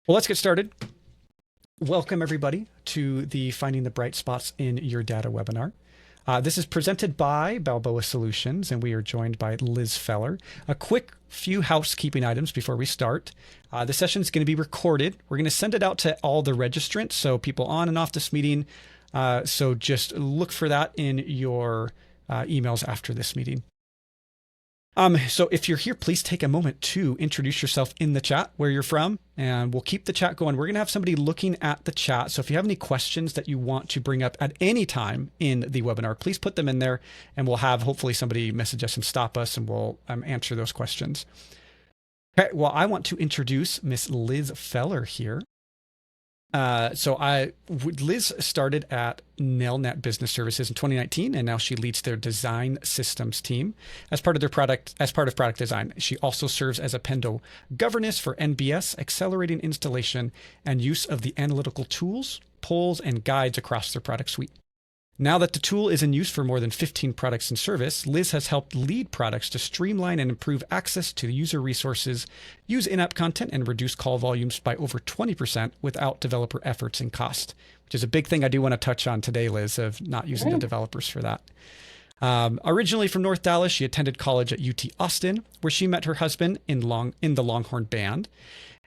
Well, let's get started. Welcome, everybody, to the Finding the Bright Spots in Your Data webinar. This is presented by Balboa Solutions, and we are joined by Liz Feller. A quick few housekeeping items before we start. The session is going to be recorded. We're going to send it out to all the registrants, so people on and off this meeting. So just look for that in your emails after this meeting. So if you're here, please take a moment to introduce yourself in the chat, where you're from, and we'll keep the chat going. We're going to have somebody looking at the chat. So if you have any questions that you want to bring up at any time in the webinar, please put them in there, and we'll have hopefully somebody message us and stop us, and we'll answer those questions. Okay, well, I want to introduce Miss Liz Feller here. Liz started at Nelnet Business Services in 2019, and now she leads their design systems team as part of product design. She also serves as a Pendo governess for NBS, accelerating installation and use of the analytical tools, polls, and guides across their product suite. Now that the tool is in use for more than 15 products and service, Liz has helped lead products to streamline and improve access to user resources, use in-app content, and reduce call volumes by over 20% without developer efforts and cost, which is a big thing I do want to touch on today, Liz, of not using the developers for that. Originally from North Dallas, she attended college at UT Austin, where she met her husband in the Longhorn Band,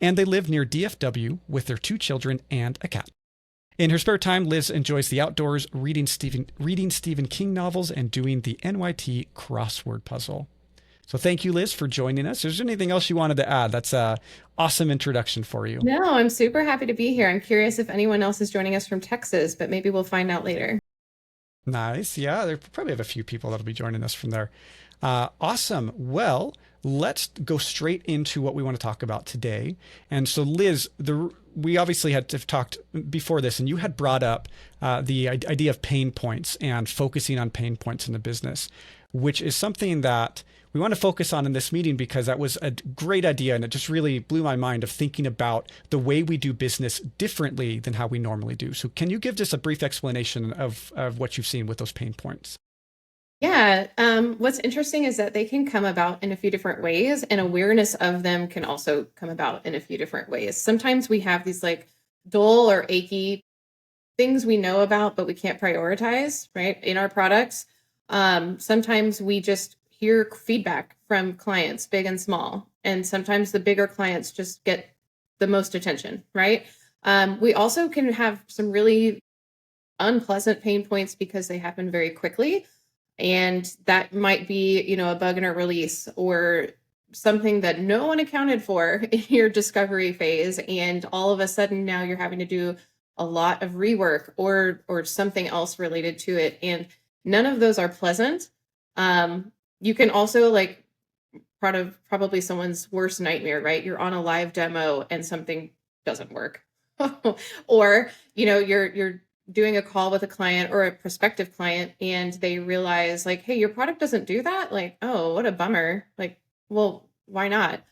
and they live near DFW with their 2 children and a cat. In her spare time, Liz enjoys the outdoors, reading Stephen King novels, and doing the NYT crossword puzzle. So thank you, Liz, for joining us. Is there anything else you wanted to add? That's an awesome introduction for you. No, I'm super happy to be here. I'm curious if anyone else is joining us from Texas, but maybe we'll find out later. Nice. Yeah, there probably have a few people that'll be joining us from there. Awesome. Well, let's go straight into what we want to talk about today. And so, Liz, we obviously had to talked before this, and you had brought up the idea of pain points and focusing on pain points in the business, which is something that we want to focus on in this meeting because that was a great idea, and it just really blew my mind of thinking about the way we do business differently than how we normally do. So can you give just a brief explanation of what you've seen with those pain points? Yeah. What's interesting is that they can come about in a few different ways, and awareness of them can also come about in a few different ways. Sometimes we have these like dull or achy things we know about, but we can't prioritize, right, in our products. Sometimes we just hear feedback from clients, big and small, and sometimes the bigger clients just get the most attention, right? We also can have some really unpleasant pain points because they happen very quickly. And that might be, a bug in a release or something that no one accounted for in your discovery phase. And all of a sudden now you're having to do a lot of rework or something else related to it. And none of those are pleasant. You can also probably someone's worst nightmare, right? You're on a live demo and something doesn't work. Or, you're doing a call with a client or a prospective client and they realize like, hey, your product doesn't do that. Like, oh, what a bummer. Like, well, why not?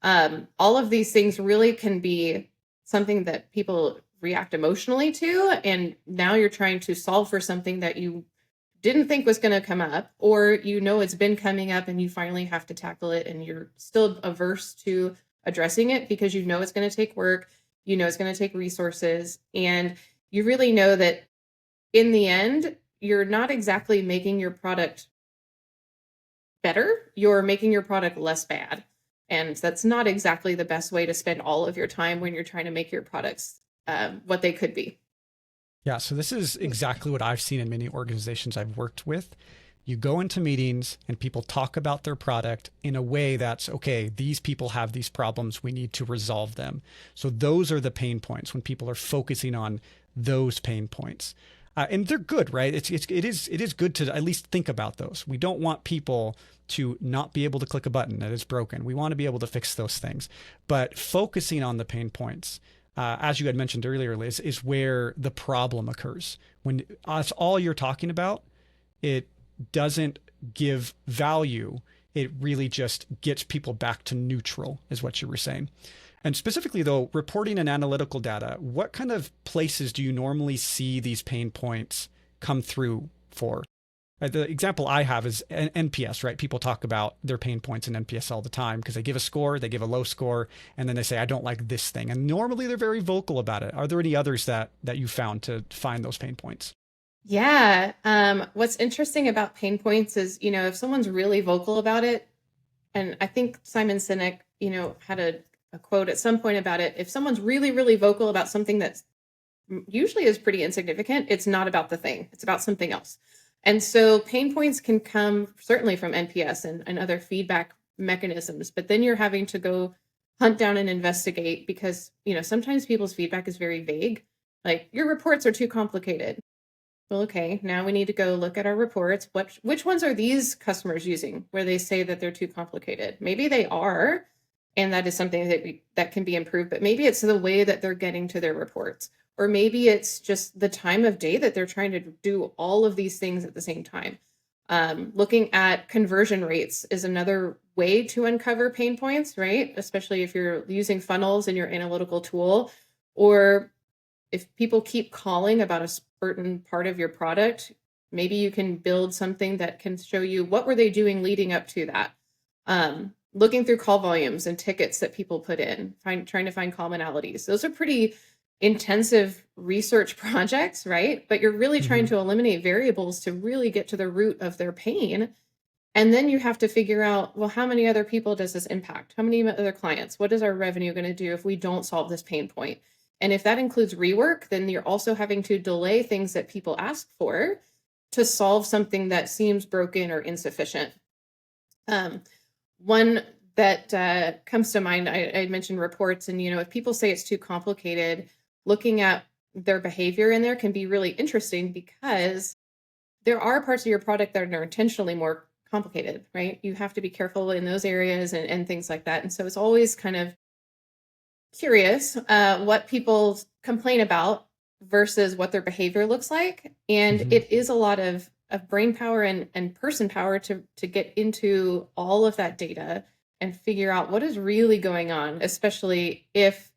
All of these things really can be something that people react emotionally to. And now you're trying to solve for something that you didn't think was going to come up, or, it's been coming up and you finally have to tackle it. And you're still averse to addressing it because it's going to take work, it's going to take resources. And you really know that in the end, you're not exactly making your product better. You're making your product less bad. And that's not exactly the best way to spend all of your time when you're trying to make your products what they could be. Yeah, so this is exactly what I've seen in many organizations I've worked with. You go into meetings and people talk about their product in a way that's, okay, these people have these problems, we need to resolve them. So those are the pain points when people are focusing on those pain points. And they're good, right? It is good to at least think about those. We don't want people to not be able to click a button that is broken. We want to be able to fix those things. But focusing on the pain points, as you had mentioned earlier, Liz, is where the problem occurs. When that's all you're talking about, it doesn't give value. It really just gets people back to neutral, is what you were saying. And specifically, though, reporting and analytical data, what kind of places do you normally see these pain points come through for? The example I have is NPS, right? People talk about their pain points in NPS all the time because they give a score, they give a low score, and then they say, I don't like this thing. And normally they're very vocal about it. Are there any others that you found to find those pain points? Yeah. What's interesting about pain points is, if someone's really vocal about it, and I think Simon Sinek, had a quote at some point about it. If someone's really, really vocal about something that's usually is pretty insignificant, it's not about the thing, it's about something else. And so pain points can come certainly from NPS and other feedback mechanisms, but then you're having to go hunt down and investigate because, sometimes people's feedback is very vague. Like, your reports are too complicated. Well, okay, now we need to go look at our reports. Which ones are these customers using where they say that they're too complicated? Maybe they are, and that is something that can be improved, but maybe it's the way that they're getting to their reports. Or maybe it's just the time of day that they're trying to do all of these things at the same time. Looking at conversion rates is another way to uncover pain points, right? Especially if you're using funnels in your analytical tool, or if people keep calling about a certain part of your product, maybe you can build something that can show you what were they doing leading up to that. Looking through call volumes and tickets that people put in, trying to find commonalities. Those are pretty intensive research projects, right? But you're really trying to eliminate variables to really get to the root of their pain. And then you have to figure out, well, how many other people does this impact? How many other clients? What is our revenue going to do if we don't solve this pain point? And if that includes rework, then you're also having to delay things that people ask for to solve something that seems broken or insufficient. One that comes to mind, I mentioned reports, and if people say it's too complicated, looking at their behavior in there can be really interesting because there are parts of your product that are intentionally more complicated, right? You have to be careful in those areas and things like that. And so it's always kind of curious what people complain about versus what their behavior looks like. And it is a lot of brain power and person power to get into all of that data and figure out what is really going on, especially if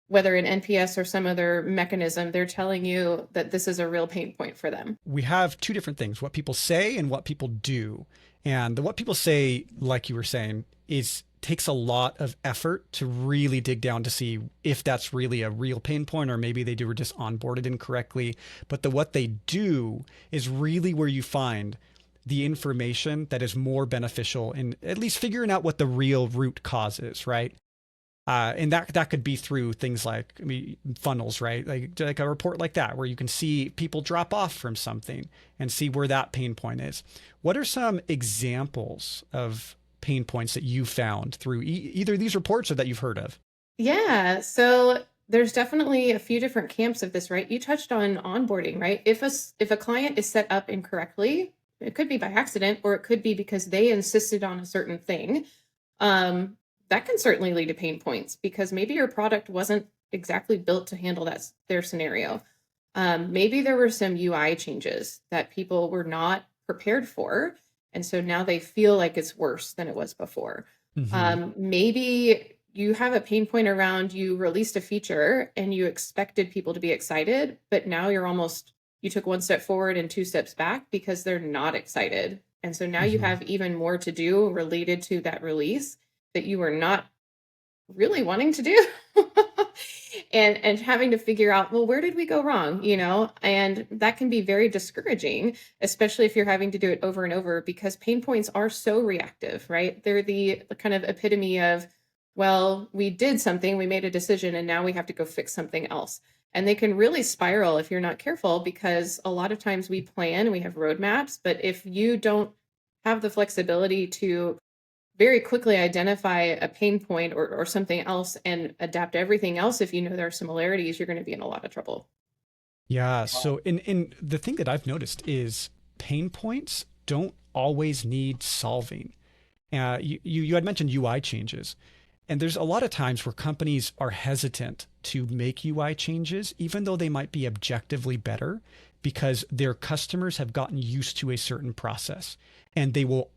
whether an NPS or some other mechanism, they're telling you that this is a real pain point for them. We have two different things, what people say and what people do. And what people say, like you were saying, takes a lot of effort to really dig down to see if that's really a real pain point, or maybe they were just onboarded incorrectly. But what they do is really where you find the information that is more beneficial in at least figuring out what the real root cause is, right? And that could be through things like funnels, right? Like a report like that, where you can see people drop off from something and see where that pain point is. What are some examples of pain points that you found through either these reports or that you've heard of? Yeah, so there's definitely a few different camps of this, right? You touched on onboarding, right? If a client is set up incorrectly, it could be by accident, or it could be because they insisted on a certain thing. That can certainly lead to pain points because maybe your product wasn't exactly built to handle their scenario. Maybe there were some UI changes that people were not prepared for. And so now they feel like it's worse than it was before. Maybe you have a pain point around you released a feature and you expected people to be excited, but now you took one step forward and two steps back because they're not excited. And so now you have even more to do related to that release that you were not really wanting to do. and having to figure out, well, where did we go wrong? And that can be very discouraging, especially if you're having to do it over and over, because pain points are so reactive, right? They're the kind of epitome of, well, we did something, we made a decision, and now we have to go fix something else. And they can really spiral if you're not careful, because a lot of times we plan, we have roadmaps, but if you don't have the flexibility to very quickly identify a pain point or something else and adapt everything else, if you know there are similarities, you're going to be in a lot of trouble. Yeah. So in the thing that I've noticed is pain points don't always need solving. You had mentioned UI changes. And there's a lot of times where companies are hesitant to make UI changes, even though they might be objectively better, because their customers have gotten used to a certain process. And they will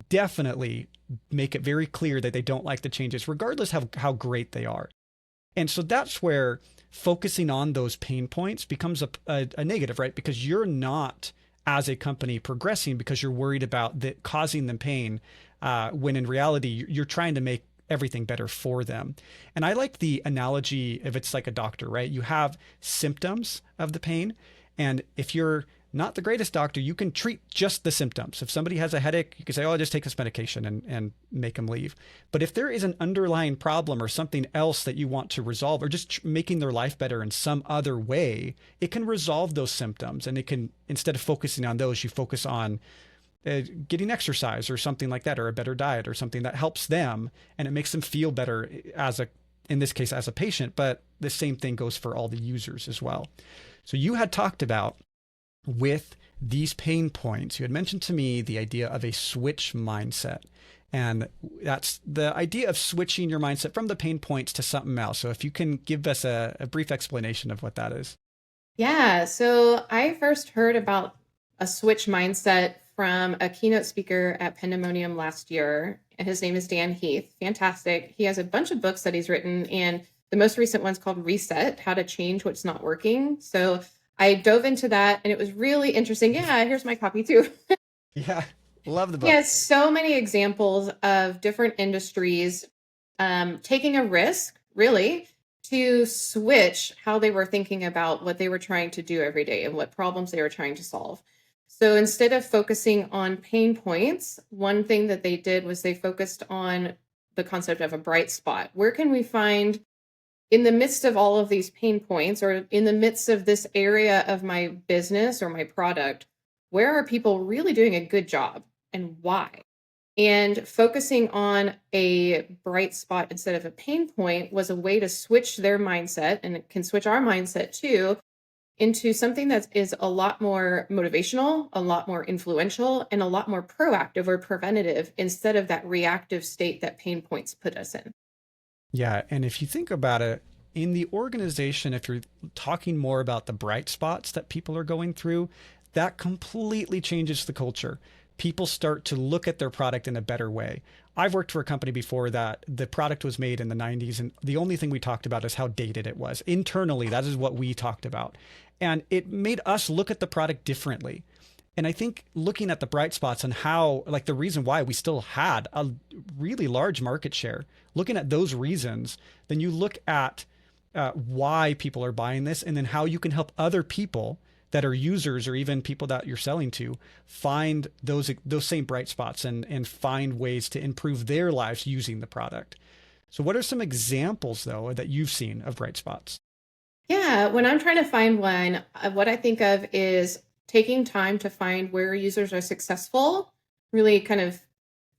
definitely make it very clear that they don't like the changes, regardless of how great they are. And so that's where focusing on those pain points becomes a negative, right? Because you're not as a company progressing because you're worried about that causing them pain, when in reality, you're trying to make everything better for them. And I like the analogy if it's like a doctor, right? You have symptoms of the pain. And if you're not the greatest doctor, you can treat just the symptoms. If somebody has a headache, you can say, oh, just take this medication and make them leave. But if there is an underlying problem or something else that you want to resolve, or just making their life better in some other way, it can resolve those symptoms. And it can, instead of focusing on those, you focus on getting exercise or something like that, or a better diet or something that helps them, and it makes them feel better in this case, as a patient, but the same thing goes for all the users as well. So you had talked about with these pain points, you had mentioned to me the idea of a switch mindset. And that's the idea of switching your mindset from the pain points to something else. So if you can give us a brief explanation of what that is. Yeah. So I first heard about a switch mindset from a keynote speaker at Pandemonium last year. And his name is Dan Heath. Fantastic. He has a bunch of books that he's written. And the most recent one's called Reset, How to Change What's Not Working. So I dove into that and it was really interesting. Yeah, here's my copy too. Yeah, love the book. Yeah, so many examples of different industries taking a risk, really, to switch how they were thinking about what they were trying to do every day and what problems they were trying to solve. So instead of focusing on pain points, one thing that they did was they focused on the concept of a bright spot. Where can we find, in the midst of all of these pain points, or in the midst of this area of my business or my product, where are people really doing a good job and why? And focusing on a bright spot instead of a pain point was a way to switch their mindset, and it can switch our mindset too, into something that is a lot more motivational, a lot more influential, and a lot more proactive or preventative instead of that reactive state that pain points put us in. Yeah. And if you think about it, in the organization, if you're talking more about the bright spots that people are going through, that completely changes the culture. People start to look at their product in a better way. I've worked for a company before that the product was made in the 90s, and the only thing we talked about is how dated it was. Internally, that is what we talked about. And it made us look at the product differently. And I think looking at the bright spots and how, like the reason why we still had a really large market share, looking at those reasons, then you look at why people are buying this, and then how you can help other people that are users or even people that you're selling to find those same bright spots and find ways to improve their lives using the product. So what are some examples though that you've seen of bright spots? Yeah, when I'm trying to find one, what I think of is taking time to find where users are successful, really kind of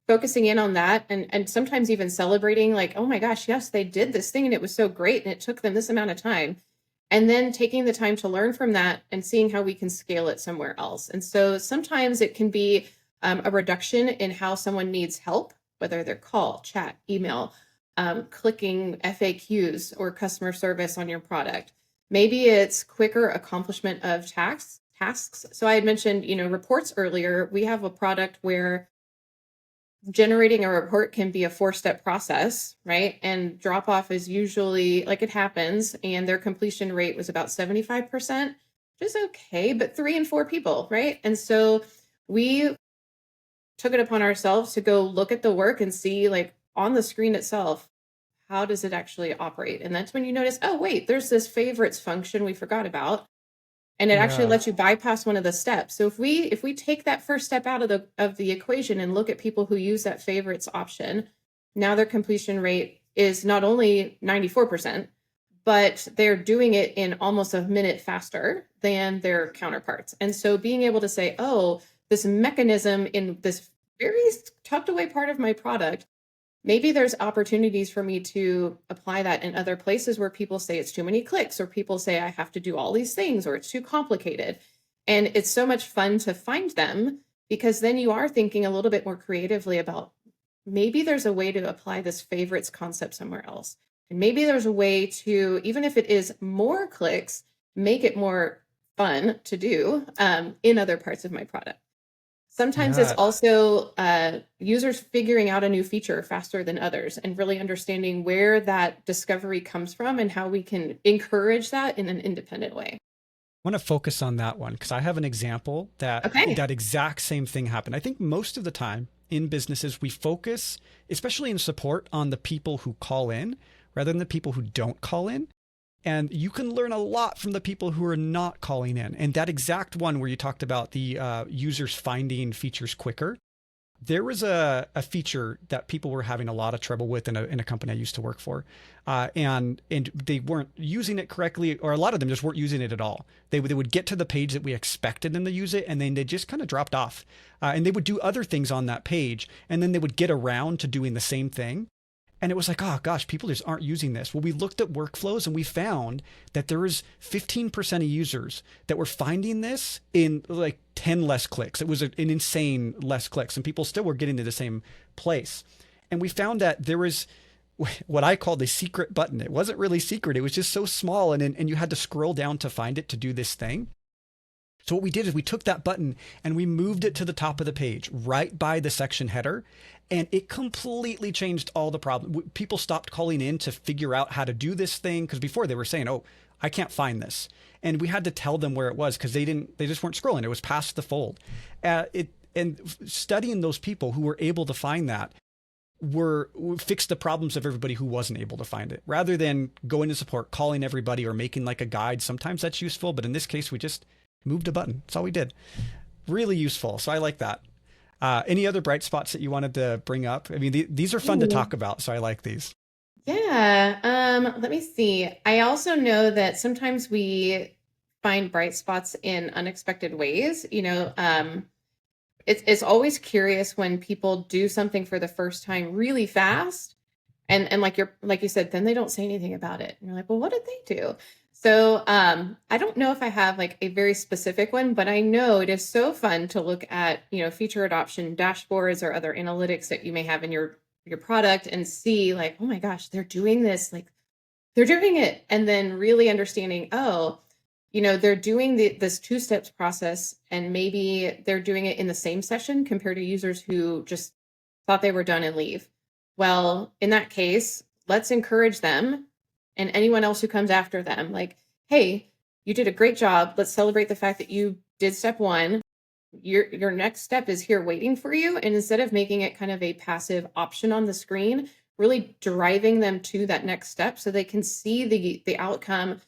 focusing in on that, and sometimes even celebrating, like, oh my gosh, yes, they did this thing and it was so great and it took them this amount of time. And then taking the time to learn from that and seeing how we can scale it somewhere else. And so sometimes it can be a reduction in how someone needs help, whether they're call, chat, email, clicking FAQs or customer service on your product. Maybe it's quicker accomplishment of tasks. So I had mentioned, reports earlier. We have a product where generating a report can be a 4-step process, right? And drop off is usually, like, it happens, and their completion rate was about 75%, which is okay, but 3 and 4 people, right? And so we took it upon ourselves to go look at the work and see, like, on the screen itself, how does it actually operate? And that's when you notice, oh, wait, there's this favorites function we forgot about. And it actually Yeah. lets you bypass one of the steps. So if we take that first step out of the equation and look at people who use that favorites option, now their completion rate is not only 94%, but they're doing it in almost a minute faster than their counterparts. And so being able to say, oh, this mechanism in this very tucked away part of my product, maybe there's opportunities for me to apply that in other places where people say it's too many clicks, or people say I have to do all these things, or it's too complicated. And it's so much fun to find them, because then you are thinking a little bit more creatively about, maybe there's a way to apply this favorites concept somewhere else. And maybe there's a way to, even if it is more clicks, make it more fun to do in other parts of my product. Sometimes it's Yeah. also users figuring out a new feature faster than others, and really understanding where that discovery comes from and how we can encourage that in an independent way. want to focus on that one because I have an example that Okay. that exact same thing happened. I think most of the time in businesses, we focus, especially in support, on the people who call in rather than the people who don't call in. And you can learn a lot from the people who are not calling in. And that exact one where you talked about the users finding features quicker, there was a feature that people were having a lot of trouble with in a company I used to work for, and they weren't using it correctly, or a lot of them just weren't using it at all. They would get to the page that we expected them to use it, and then they just kind of dropped off, and they would do other things on that page, and then they would get around to doing the same thing. And it was like, oh gosh, people just aren't using this. Well, we looked at workflows and we found that there was 15% of users that were finding this in like 10 less clicks. It was an insane less clicks, and people still were getting to the same place. And we found that there was what I called a secret button. It wasn't really secret. It was just so small, and you had to scroll down to find it to do this thing. So what we did is we took that button and we moved it to the top of the page, right by the section header, and it completely changed all the problem. People stopped calling in to figure out how to do this thing because before they were saying, "Oh, I can't find this," and we had to tell them where it was because they just weren't scrolling. It was past the fold. And studying those people who were able to find that were fixed the problems of everybody who wasn't able to find it. Rather than going to support, calling everybody, or making like a guide. Sometimes that's useful, but in this case, we just moved a button. That's all we did. Really useful. So I like that. Any other bright spots that you wanted to bring up? I mean, these are fun to talk about, so I like these. Yeah. Let me see. I also know that sometimes we find bright spots in unexpected ways. It's always curious when people do something for the first time really fast, and like you said, then they don't say anything about it. And you're like, well, what did they do? So I don't know if I have like a very specific one, but I know it is so fun to look at, feature adoption dashboards or other analytics that you may have in your product and see like, oh my gosh, they're doing this, like they're doing it. And then really understanding, oh, they're doing this two steps process, and maybe they're doing it in the same session compared to users who just thought they were done and leave. Well, in that case, let's encourage them and anyone else who comes after them, like, hey, you did a great job. Let's celebrate the fact that you did step one. Your next step is here waiting for you. And instead of making it kind of a passive option on the screen, really driving them to that next step so they can see the outcome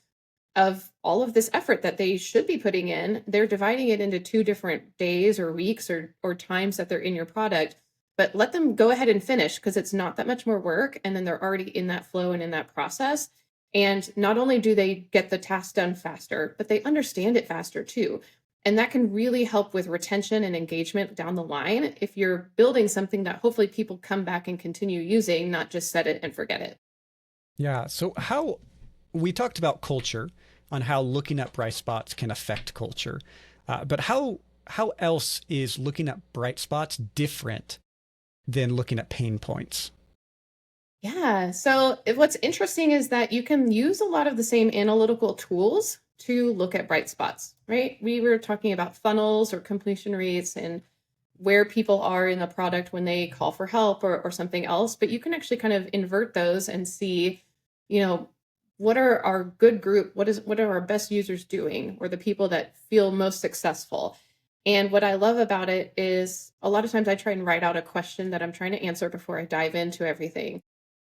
of all of this effort that they should be putting in. They're dividing it into 2 different days or weeks or times that they're in your product, but let them go ahead and finish because it's not that much more work. And then they're already in that flow and in that process. And not only do they get the task done faster, but they understand it faster too. And that can really help with retention and engagement down the line if you're building something that hopefully people come back and continue using, not just set it and forget it. Yeah. So how we talked about culture on how looking at bright spots can affect culture, but how else is looking at bright spots different than looking at pain points? Yeah. So what's interesting is that you can use a lot of the same analytical tools to look at bright spots, right? We were talking about funnels or completion rates and where people are in the product when they call for help or something else, but you can actually kind of invert those and see, what are our good group? What are our best users doing, or the people that feel most successful? And what I love about it is a lot of times I try and write out a question that I'm trying to answer before I dive into everything.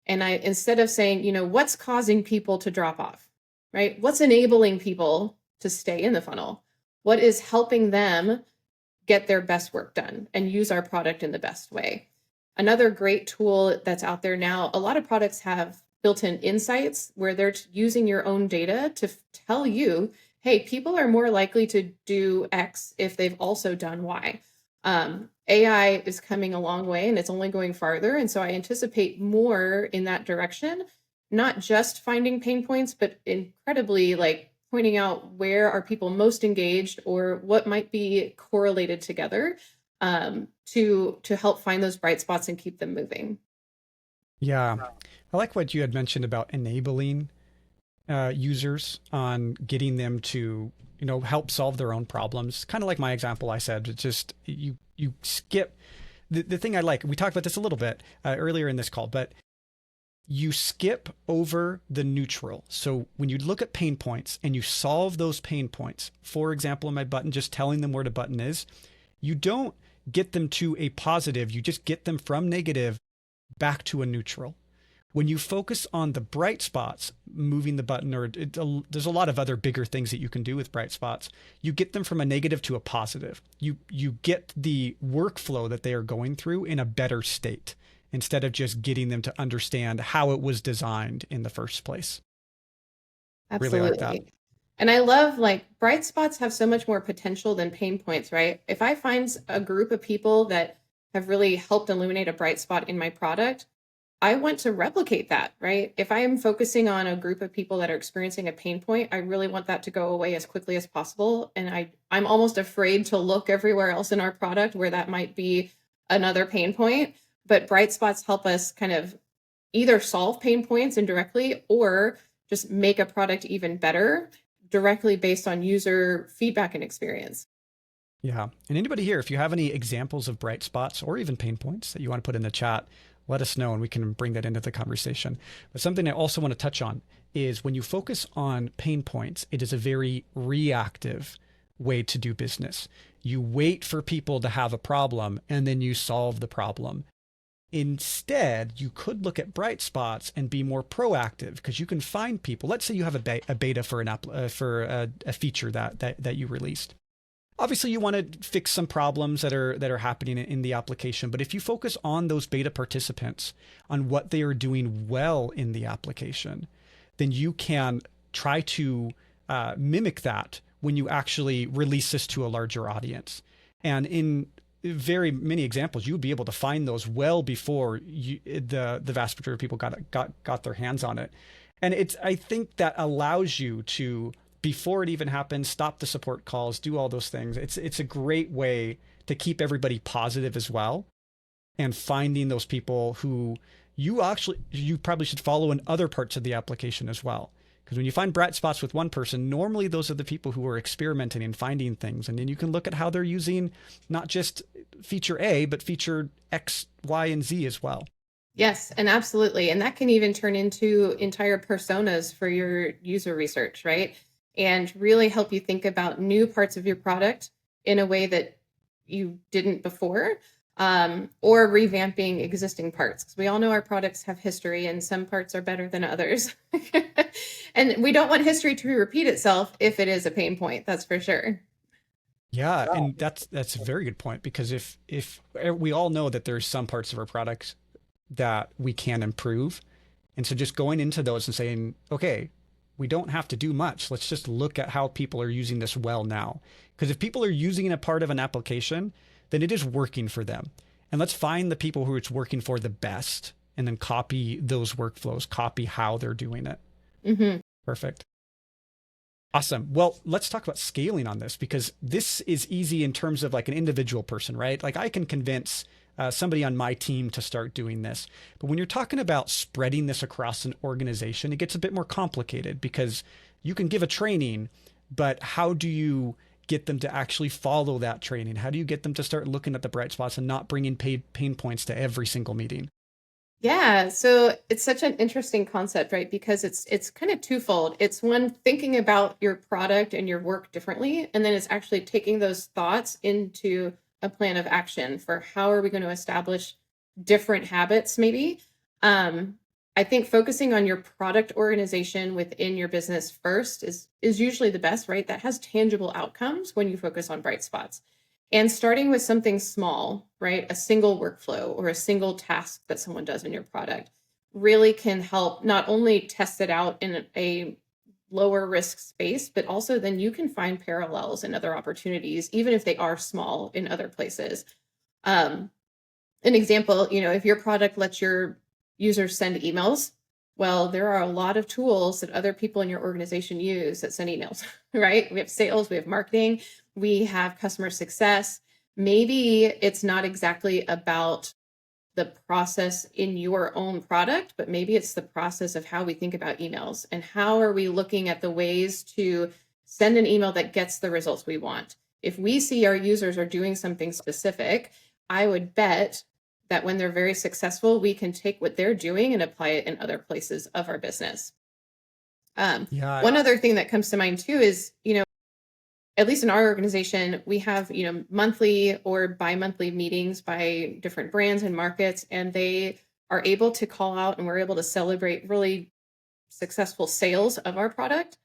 And instead of saying, what's causing people to drop off, right? What's enabling people to stay in the funnel? What is helping them get their best work done and use our product in the best way? Another great tool that's out there now, a lot of products have built-in insights where they're using your own data to tell you, hey, people are more likely to do X if they've also done Y. AI is coming a long way and it's only going farther. And so I anticipate more in that direction, not just finding pain points, but incredibly like pointing out where are people most engaged or what might be correlated together to help find those bright spots and keep them moving. Yeah. I like what you had mentioned about enabling users on getting them to, help solve their own problems. Kind of like my example I said, it's just you skip the thing I like. We talked about this a little bit earlier in this call, but you skip over the neutral. So when you look at pain points and you solve those pain points, for example, in my button, just telling them where the button is, you don't get them to a positive, you just get them from negative back to a neutral. When you focus on the bright spots, moving the button, there's a lot of other bigger things that you can do with bright spots, you get them from a negative to a positive. You get the workflow that they are going through in a better state, instead of just getting them to understand how it was designed in the first place. Really like that. Absolutely. And I love, like, bright spots have so much more potential than pain points, right? If I find a group of people that have really helped illuminate a bright spot in my product, I want to replicate that, right? If I am focusing on a group of people that are experiencing a pain point, I really want that to go away as quickly as possible. And I'm almost afraid to look everywhere else in our product where that might be another pain point. But bright spots help us kind of either solve pain points indirectly or just make a product even better directly based on user feedback and experience. Yeah. And anybody here, if you have any examples of bright spots or even pain points that you want to put in the chat, let us know and we can bring that into the conversation. But something I also want to touch on is when you focus on pain points, it is a very reactive way to do business. You wait for people to have a problem and then you solve the problem. Instead, you could look at bright spots and be more proactive, because you can find people. Let's say you have a beta for a feature that you released. Obviously, you want to fix some problems that are happening in the application. But if you focus on those beta participants, on what they are doing well in the application, then you can try to mimic that when you actually release this to a larger audience. And in very many examples, you would be able to find those well before the vast majority of people got their hands on it. And I think that allows you to, before it even happens, stop the support calls, do all those things. It's a great way to keep everybody positive as well, and finding those people who you probably should follow in other parts of the application as well. Because when you find bright spots with one person, normally those are the people who are experimenting and finding things. And then you can look at how they're using not just feature A, but feature X, Y, and Z as well. Yes, and absolutely. And that can even turn into entire personas for your user research, right? And really help you think about new parts of your product in a way that you didn't before, or revamping existing parts. Because we all know our products have history and some parts are better than others. And we don't want history to repeat itself if it is a pain point, that's for sure. Yeah, and that's a very good point, because if we all know that there's some parts of our products that we can improve. And so just going into those and saying, okay, we don't have to do much. Let's just look at how people are using this well now. Because if people are using a part of an application, then it is working for them. And let's find the people who it's working for the best and then copy those workflows, copy how they're doing it. Mm-hmm. Perfect. Awesome. Well, let's talk about scaling on this, because this is easy in terms of like an individual person, right? Like I can convince somebody on my team to start doing this. But when you're talking about spreading this across an organization, it gets a bit more complicated, because you can give a training, but how do you get them to actually follow that training? How do you get them to start looking at the bright spots and not bringing pain points to every single meeting? Yeah, so it's such an interesting concept, right? Because it's kind of twofold. It's one, thinking about your product and your work differently, and then it's actually taking those thoughts into a plan of action for how are we going to establish different habits maybe. I think focusing on your product organization within your business first is usually the best, right? That has tangible outcomes when you focus on bright spots. And starting with something small, right? A single workflow or a single task that someone does in your product really can help not only test it out in a lower risk space, but also then you can find parallels and other opportunities, even if they are small, in other places. An example, if your product lets your users send emails, well, there are a lot of tools that other people in your organization use that send emails, right? We have sales, we have marketing, we have customer success. Maybe it's not exactly about the process in your own product, but maybe it's the process of how we think about emails and how are we looking at the ways to send an email that gets the results we want. If we see our users are doing something specific, I would bet that when they're very successful, we can take what they're doing and apply it in other places of our business. Yeah. One other thing that comes to mind too is, at least in our organization, we have, monthly or bi-monthly meetings by different brands and markets, and they are able to call out and we're able to celebrate really successful sales of our product.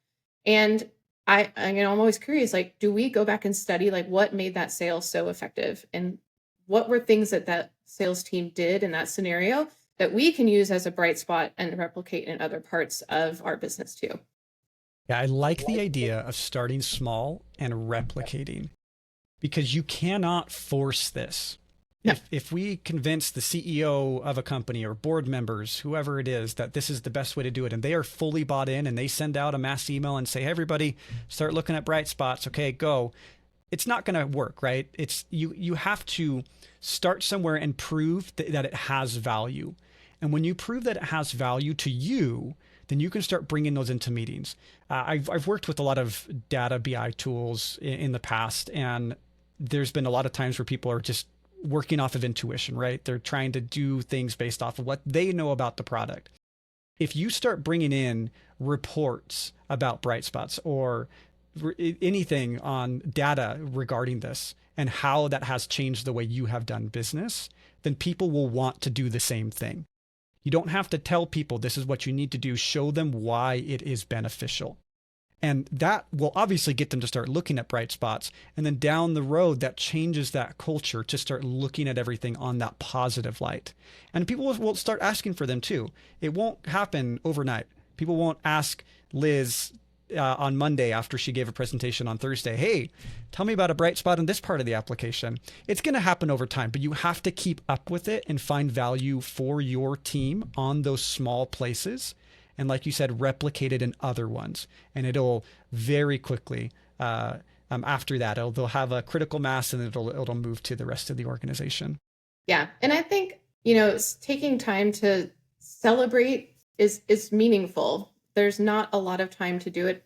And I'm always curious, like, do we go back and study like what made that sale so effective, and what were things that sales team did in that scenario that we can use as a bright spot and replicate in other parts of our business too. Yeah, I like the idea of starting small and replicating, because you cannot force this. No. If we convince the CEO of a company or board members, whoever it is, that this is the best way to do it, and they are fully bought in and they send out a mass email and say, hey, everybody, start looking at bright spots. Okay, go. It's not going to work, right? It's you have to start somewhere and prove that it has value. And when you prove that it has value to you, then you can start bringing those into meetings. I've worked with a lot of data BI tools in the past, and there's been a lot of times where people are just working off of intuition, right? They're trying to do things based off of what they know about the product. If you start bringing in reports about bright spots or anything on data regarding this and how that has changed the way you have done business, then people will want to do the same thing. You don't have to tell people this is what you need to do. Show them why it is beneficial. And that will obviously get them to start looking at bright spots. And then down the road, that changes that culture to start looking at everything on that positive light. And people will start asking for them too. It won't happen overnight. People won't ask Liz on Monday after she gave a presentation on Thursday, hey, tell me about a bright spot in this part of the application. It's going to happen over time, but you have to keep up with it and find value for your team on those small places. And like you said, replicate it in other ones. And it'll very quickly, after that, they'll have a critical mass, and it'll move to the rest of the organization. Yeah. And I think, taking time to celebrate is meaningful. There's not a lot of time to do it,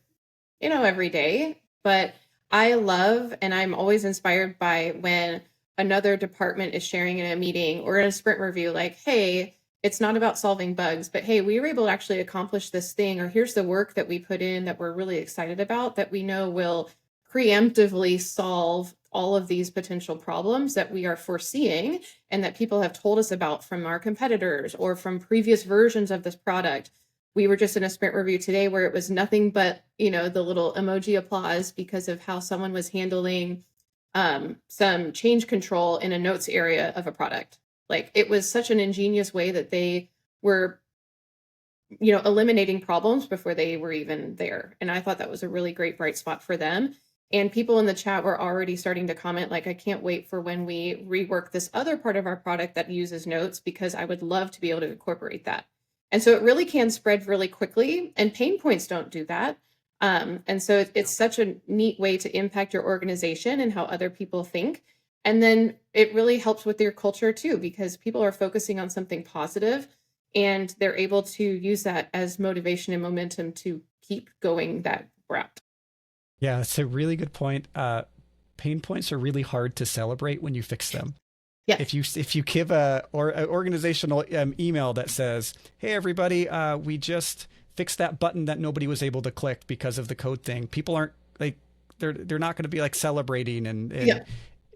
every day, but I love, and I'm always inspired by when another department is sharing in a meeting or in a sprint review, like, hey, it's not about solving bugs, but hey, we were able to actually accomplish this thing, or here's the work that we put in that we're really excited about that we know will preemptively solve all of these potential problems that we are foreseeing and that people have told us about from our competitors or from previous versions of this product. We were just in a sprint review today where it was nothing but, the little emoji applause because of how someone was handling some change control in a notes area of a product. Like, it was such an ingenious way that they were, eliminating problems before they were even there. And I thought that was a really great bright spot for them. And people in the chat were already starting to comment, like, I can't wait for when we rework this other part of our product that uses notes, because I would love to be able to incorporate that. And so it really can spread really quickly, and pain points don't do that. And so it's such a neat way to impact your organization and how other people think. And then it really helps with your culture too, because people are focusing on something positive and they're able to use that as motivation and momentum to keep going that route. Yeah, it's a really good point. Pain points are really hard to celebrate when you fix them. Yeah. If you give an organizational email that says, hey, everybody, we just fixed that button that nobody was able to click because of the code thing. People aren't like, they're not going to be like celebrating. And yeah.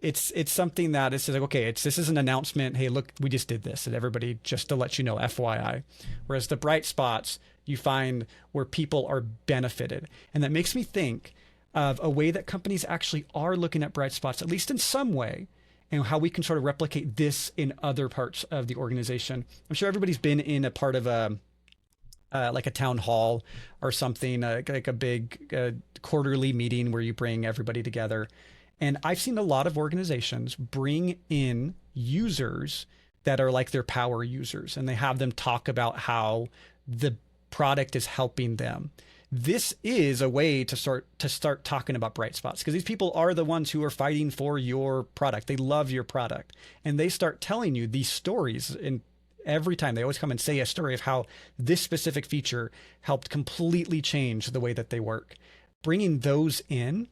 It's something that is like, okay, this is an announcement. Hey, look, we just did this, and everybody, just to let you know, FYI. Whereas the bright spots you find where people are benefited. And that makes me think of a way that companies actually are looking at bright spots, at least in some way, and how we can sort of replicate this in other parts of the organization. I'm sure everybody's been in a part of like a town hall or something, like a big quarterly meeting where you bring everybody together. And I've seen a lot of organizations bring in users that are like their power users, and they have them talk about how the product is helping them. This is a way to start talking about bright spots, because these people are the ones who are fighting for your product. They love your product, and they start telling you these stories. And every time they always come and say a story of how this specific feature helped completely change the way that they work. Bringing those in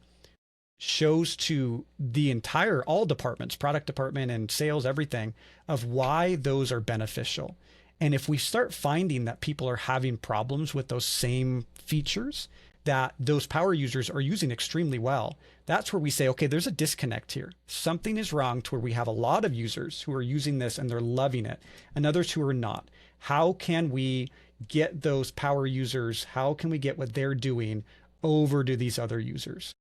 shows to the entire, all departments, product department and sales, everything, of why those are beneficial. And if we start finding that people are having problems with those same features that those power users are using extremely well, that's where we say, okay, there's a disconnect here. Something is wrong to where we have a lot of users who are using this and they're loving it and others who are not. How can we get those power users? How can we get what they're doing over to these other users?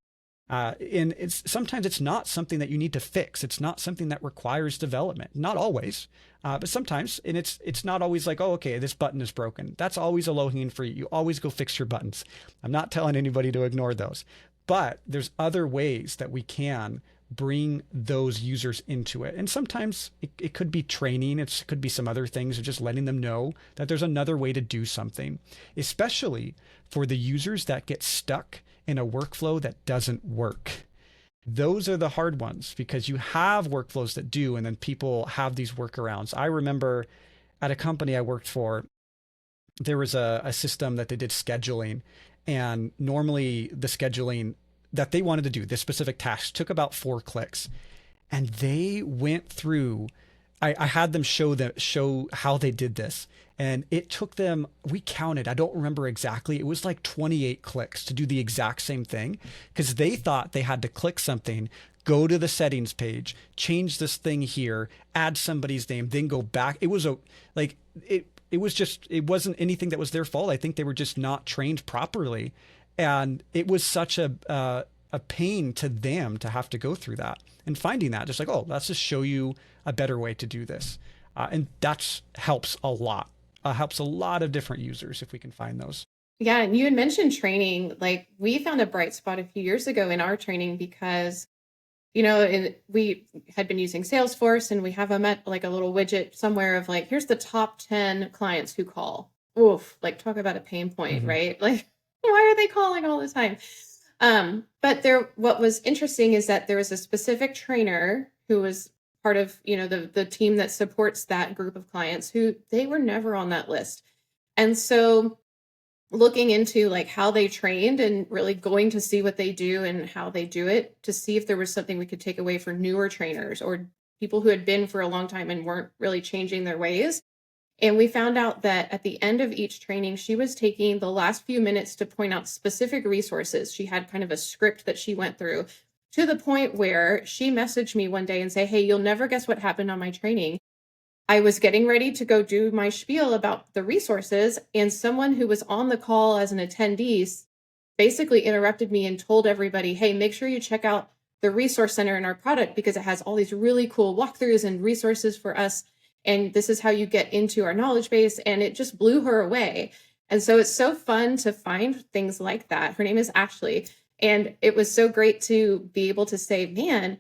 And sometimes it's not something that you need to fix. It's not something that requires development. Not always, but sometimes. And it's not always like, oh, okay, this button is broken. That's always a low-hanging fruit. You always go fix your buttons. I'm not telling anybody to ignore those, but there's other ways that we can bring those users into it. And sometimes it could be training. It could be some other things, or just letting them know that there's another way to do something, especially for the users that get stuck in a workflow that doesn't work. Those are the hard ones, because you have workflows that do, and then people have these workarounds. I remember at a company I worked for, there was a system that they did scheduling, and normally the scheduling that they wanted to do, this specific task, took about 4 clicks. And they went through, I had them show how they did this. And it took them, we counted, I don't remember exactly, it was like 28 clicks to do the exact same thing, because they thought they had to click something, go to the settings page, change this thing here, add somebody's name, then go back. It was it wasn't anything that was their fault. I think they were just not trained properly. And it was such a pain to them to have to go through that, and finding that just like, oh, let's just show you a better way to do this. And that helps a lot. Helps a lot of different users if we can find those. Yeah. And you had mentioned training. Like, we found a bright spot a few years ago in our training because, we had been using Salesforce, and we have a little widget somewhere of like, here's the top 10 clients who call. Oof, like, talk about a pain point, right? Like, why are they calling all the time? But what was interesting is that there was a specific trainer who was part of, the team that supports that group of clients, who they were never on that list. And so looking into like how they trained and really going to see what they do and how they do it, to see if there was something we could take away for newer trainers or people who had been for a long time and weren't really changing their ways. And we found out that at the end of each training, she was taking the last few minutes to point out specific resources. She had kind of a script that she went through, to the point where she messaged me one day and say, hey, you'll never guess what happened on my training. I was getting ready to go do my spiel about the resources, and someone who was on the call as an attendee basically interrupted me and told everybody, hey, make sure you check out the resource center in our product, because it has all these really cool walkthroughs and resources for us. And this is how you get into our knowledge base. And it just blew her away. And so it's so fun to find things like that. Her name is Ashley. And it was so great to be able to say, man,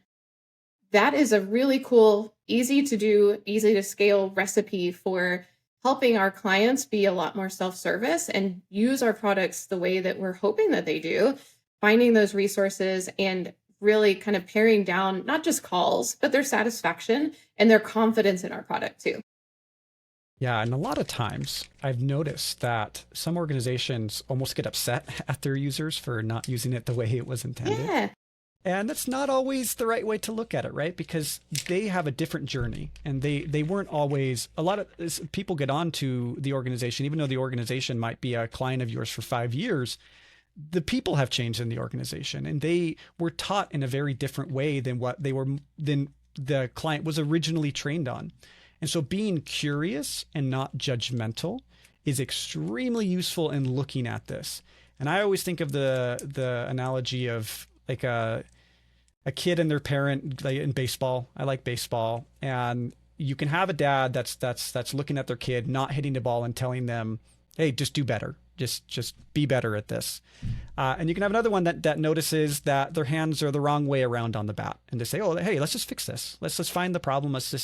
that is a really cool, easy to do, easy to scale recipe for helping our clients be a lot more self-service and use our products the way that we're hoping that they do, finding those resources and really kind of paring down not just calls, but their satisfaction and their confidence in our product too. Yeah, and a lot of times I've noticed that some organizations almost get upset at their users for not using it the way it was intended. Yeah. And that's not always the right way to look at it, right? Because they have a different journey, and they weren't always, a lot of people get onto the organization, even though the organization might be a client of yours for 5 years, the people have changed in the organization, and they were taught in a very different way than the client was originally trained on. And so being curious and not judgmental is extremely useful in looking at this. And I always think of the analogy of like a kid and their parent, like in baseball. I like baseball, and you can have a dad that's looking at their kid not hitting the ball and telling them, "Hey, just do better. Just be better at this." And you can have another one that notices that their hands are the wrong way around on the bat, and to say, "Oh, hey, let's just fix this. Let's find the problem. Let's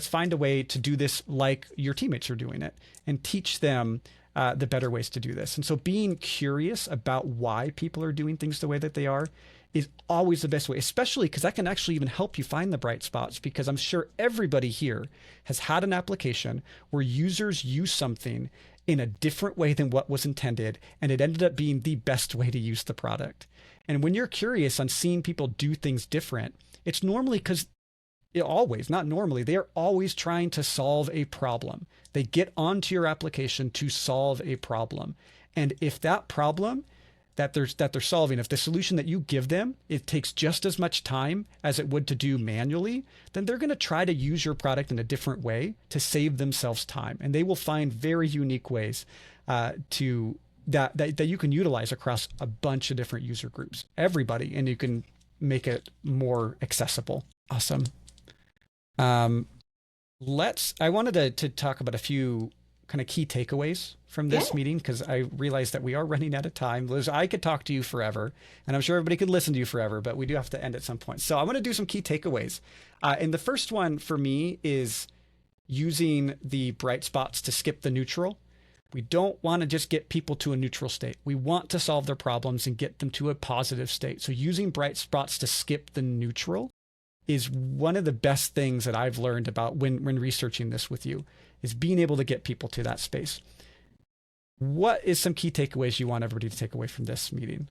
find a way to do this like your teammates are doing it, and teach them the better ways to do this." And so being curious about why people are doing things the way that they are is always the best way, especially because that can actually even help you find the bright spots, because I'm sure everybody here has had an application where users use something in a different way than what was intended, and it ended up being the best way to use the product. And when you're curious on seeing people do things different, it's normally because always, not normally, they are always trying to solve a problem. They get onto your application to solve a problem. And if that problem that they're solving, if the solution that you give them, it takes just as much time as it would to do manually, then they're going to try to use your product in a different way to save themselves time. And they will find very unique ways that you can utilize across a bunch of different user groups, everybody, and you can make it more accessible. Awesome. I wanted to talk about a few kind of key takeaways from this meeting, because I realized that we are running out of time. Liz, I could talk to you forever, and I'm sure everybody could listen to you forever, but we do have to end at some point. So I want to do some key takeaways. And the first one for me is using the bright spots to skip the neutral. We don't want to just get people to a neutral state. We want to solve their problems and get them to a positive state. So using bright spots to skip the neutral is one of the best things that I've learned about when researching this with you, is being able to get people to that space. What is some key takeaways you want everybody to take away from this meeting?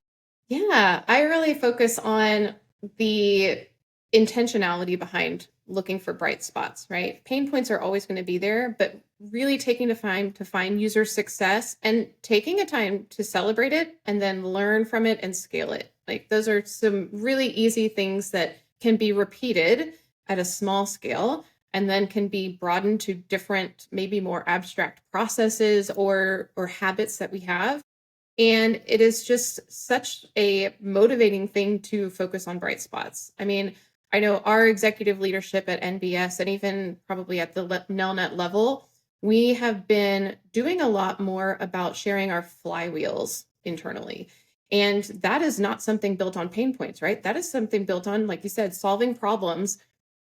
Yeah, I really focus on the intentionality behind looking for bright spots, right? Pain points are always going to be there, but really taking the time to find user success and taking a time to celebrate it and then learn from it and scale it. Like, those are some really easy things that can be repeated at a small scale and then can be broadened to different, maybe more abstract processes or habits that we have. And it is just such a motivating thing to focus on bright spots. I mean, I know our executive leadership at NBS, and even probably at the Nelnet level, we have been doing a lot more about sharing our flywheels internally. And that is not something built on pain points, right? That is something built on, like you said, solving problems.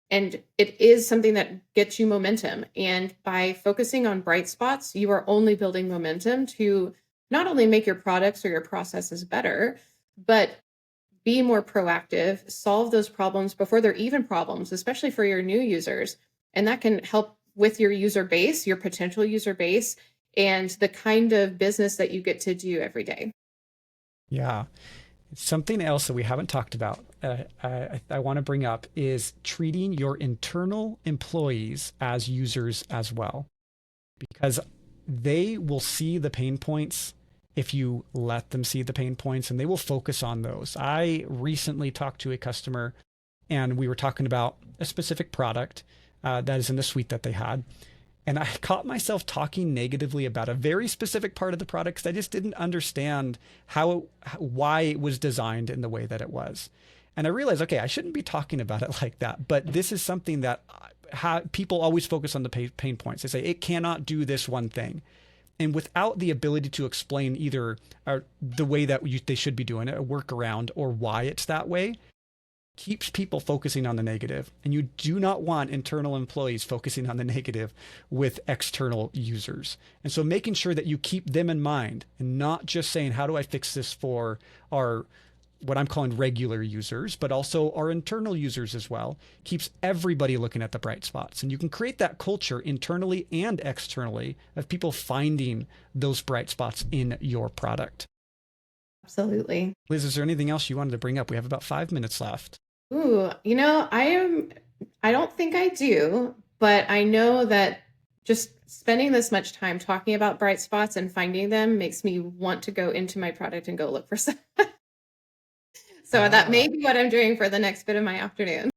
And it is something that gets you momentum. And by focusing on bright spots, you are only building momentum to not only make your products or your processes better, but be more proactive, solve those problems before they're even problems, especially for your new users. And that can help with your user base, your potential user base, and the kind of business that you get to do every day. Yeah. Something else that we haven't talked about, I want to bring up, is treating your internal employees as users as well, because they will see the pain points if you let them see the pain points, and they will focus on those. I recently talked to a customer, and we were talking about a specific product that is in the suite that they had. And I caught myself talking negatively about a very specific part of the product because I just didn't understand why it was designed in the way that it was. And I realized, okay, I shouldn't be talking about it like that. But this is something that people always focus on the pain points. They say, it cannot do this one thing. And without the ability to explain either the way that they should be doing it, a workaround, or why it's that way, keeps people focusing on the negative. And you do not want internal employees focusing on the negative with external users. And so making sure that you keep them in mind and not just saying, how do I fix this for our, what I'm calling regular users, but also our internal users as well, keeps everybody looking at the bright spots. And you can create that culture internally and externally of people finding those bright spots in your product. Absolutely. Liz, is there anything else you wanted to bring up? We have about 5 minutes left. Ooh, I don't think I do, but I know that just spending this much time talking about bright spots and finding them makes me want to go into my product and go look for some. So that may be what I'm doing for the next bit of my afternoon.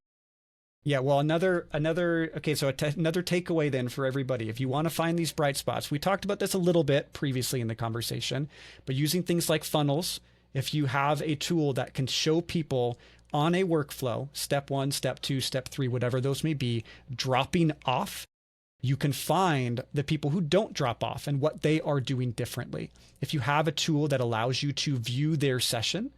Yeah, well, another takeaway then for everybody. If you want to find these bright spots, we talked about this a little bit previously in the conversation, but using things like funnels, if you have a tool that can show people on a workflow, step 1, step 2, step 3, whatever those may be, dropping off, you can find the people who don't drop off and what they are doing differently. If you have a tool that allows you to view their session,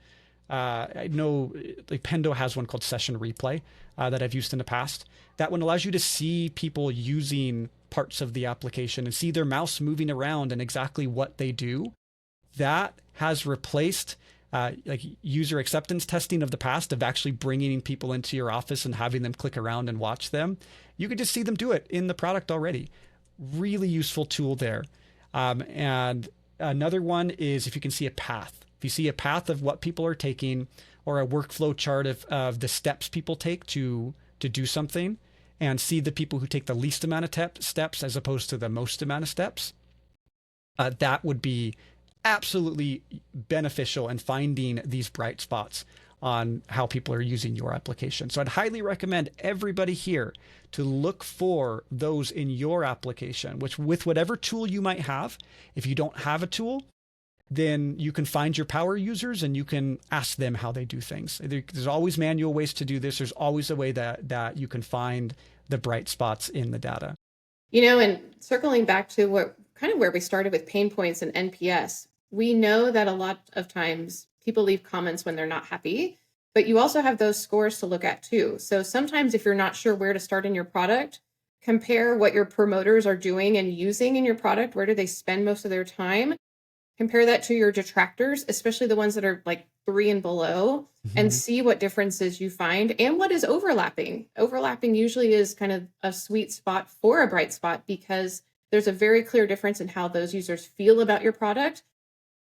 I know like Pendo has one called Session Replay that I've used in the past. That one allows you to see people using parts of the application and see their mouse moving around and exactly what they do. That has replaced like user acceptance testing of the past, of actually bringing people into your office and having them click around and watch them. You could just see them do it in the product already. Really useful tool there. And another one is if you can see a path. If you see a path of what people are taking, or a workflow chart of the steps people take to do something, and see the people who take the least amount of steps as opposed to the most amount of steps, that would be absolutely beneficial in finding these bright spots on how people are using your application. So I'd highly recommend everybody here to look for those in your application, which with whatever tool you might have. If you don't have a tool, then you can find your power users and you can ask them how they do things. There's always manual ways to do this. There's always a way that you can find the bright spots in the data. And circling back to where we started with pain points and NPS, we know that a lot of times people leave comments when they're not happy, but you also have those scores to look at too. So sometimes if you're not sure where to start in your product, compare what your promoters are doing and using in your product. Where do they spend most of their time? Compare that to your detractors, especially the ones that are like 3 and below, and see what differences you find and what is overlapping. Overlapping usually is kind of a sweet spot for a bright spot, because there's a very clear difference in how those users feel about your product,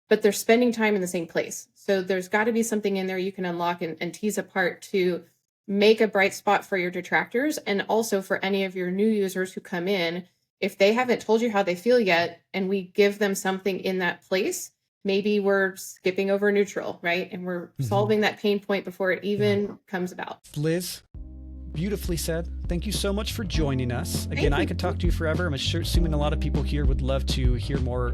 but they're spending time in the same place. So there's got to be something in there you can unlock and tease apart to make a bright spot for your detractors, and also for any of your new users who come in. If they haven't told you how they feel yet, and we give them something in that place, maybe we're skipping over neutral, right? And we're solving that pain point before it even comes about. Liz, beautifully said. Thank you so much for joining us. Again, I could talk to you forever. I'm assuming a lot of people here would love to hear more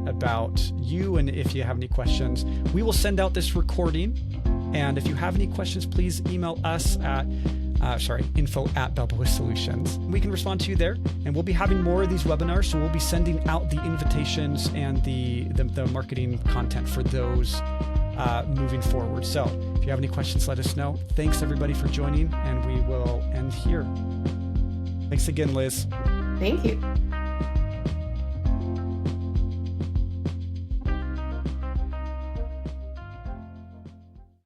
about you. And if you have any questions, we will send out this recording. And if you have any questions, please email us at info@Balboa Solutions. We can respond to you there, and we'll be having more of these webinars. So we'll be sending out the invitations and the marketing content for those moving forward. So if you have any questions, let us know. Thanks everybody for joining, and we will end here. Thanks again, Liz. Thank you.